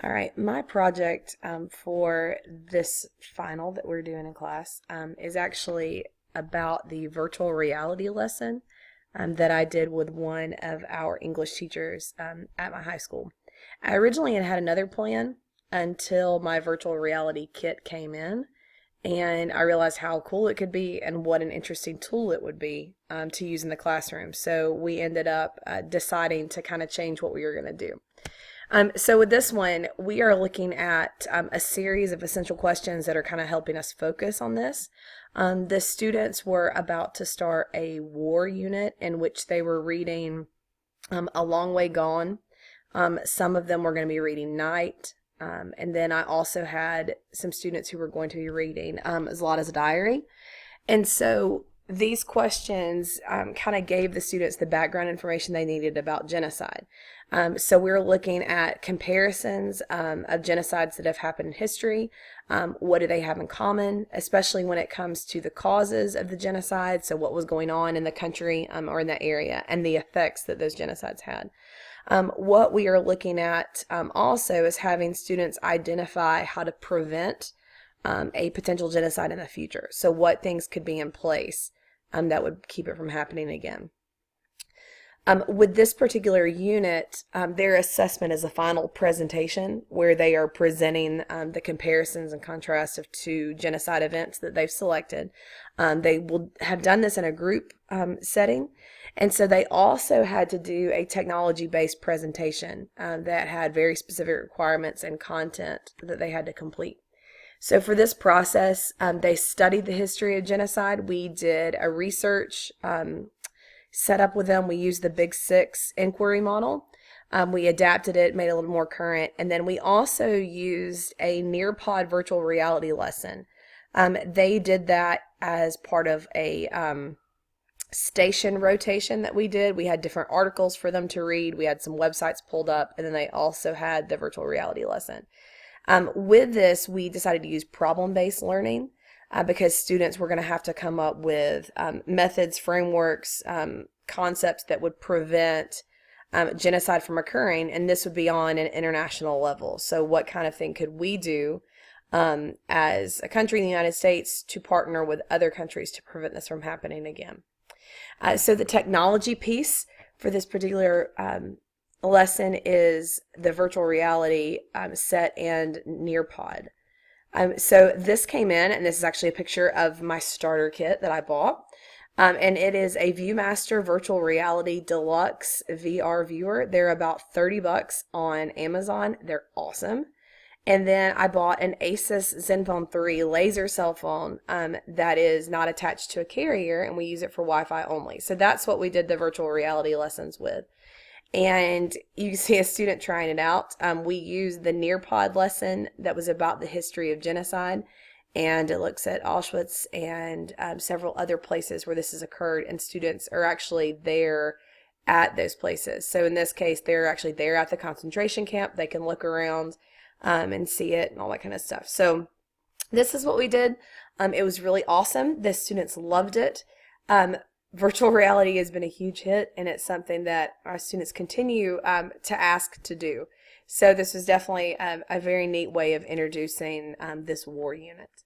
All right, my project for this final that we're doing in class is actually about the virtual reality lesson that I did with one of our English teachers at my high school. I originally had another plan until my virtual reality kit came in, and I realized how cool it could be and what an interesting tool it would be to use in the classroom. So we ended up deciding to kind of change what we were going to do. So with this one, we are looking at a series of essential questions that are kind of helping us focus on this. The students were about to start a war unit in which they were reading A Long Way Gone. Some of them were going to be reading Night. And then I also had some students who were going to be reading Zlata's Diary. And so these questions kind of gave the students the background information they needed about genocide. So we're looking at comparisons of genocides that have happened in history. What do they have in common, especially when it comes to the causes of the genocide? So what was going on in the country or in that area and the effects that those genocides had. What we are looking at also is having students identify how to prevent a potential genocide in the future. So what things could be in place that would keep it from happening again. With this particular unit, their assessment is a final presentation where they are presenting the comparisons and contrasts of two genocide events that they've selected. They will have done this in a group setting, and so they also had to do a technology-based presentation that had very specific requirements and content that they had to complete. So for this process, they studied the history of genocide. We did a research setup with them. We used the Big Six inquiry model. We adapted it, made it a little more current, and then we also used a Nearpod virtual reality lesson. They did that as part of a station rotation that we did. We had different articles for them to read. We had some websites pulled up, and then they also had the virtual reality lesson. With this, we decided to use problem-based learning because students were going to have to come up with methods, frameworks, concepts that would prevent genocide from occurring, and this would be on an international level. So what kind of thing could we do as a country in the United States to partner with other countries to prevent this from happening again? So the technology piece for this particular lesson is the virtual reality set and Nearpod. So this came in, and this is actually a picture of my starter kit that I bought. And it is a ViewMaster Virtual Reality Deluxe VR viewer. They're about $30 on Amazon. They're awesome. And then I bought an Asus Zenfone 3 laser cell phone that is not attached to a carrier, and we use it for Wi-Fi only. So that's what we did the virtual reality lessons with. And you can see a student trying it out. We used the Nearpod lesson that was about the history of genocide, and it looks at Auschwitz and several other places where this has occurred, and students are actually there at those places. So in this case, they're actually there at the concentration camp. They can look around and see it and all that kind of stuff. So this is what we did. It was really awesome. The students loved it. Virtual reality has been a huge hit, and it's something that our students continue to ask to do. So this was definitely a very neat way of introducing this war unit.